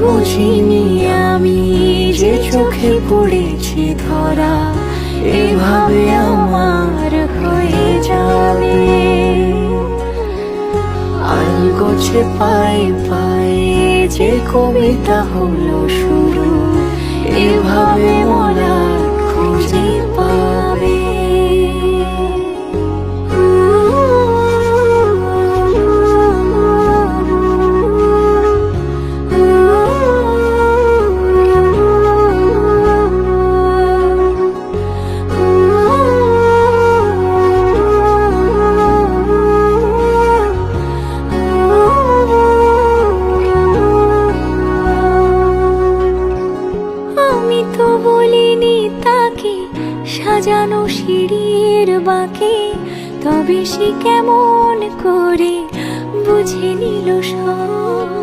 বুঝিনি আমি যে চোখে পড়েছি ধরা এভাবে আমার হয়ে যাবে। আলগোছে পায়ে পায়ে যে কবিতা হলো শুরু, এভাবে মোরা খুঁজে পাবে। আমি তো বলিনি তাকে সাজানো সিঁড়ির বাঁকে, তবে সে কেমন করে বুঝে নিল সব।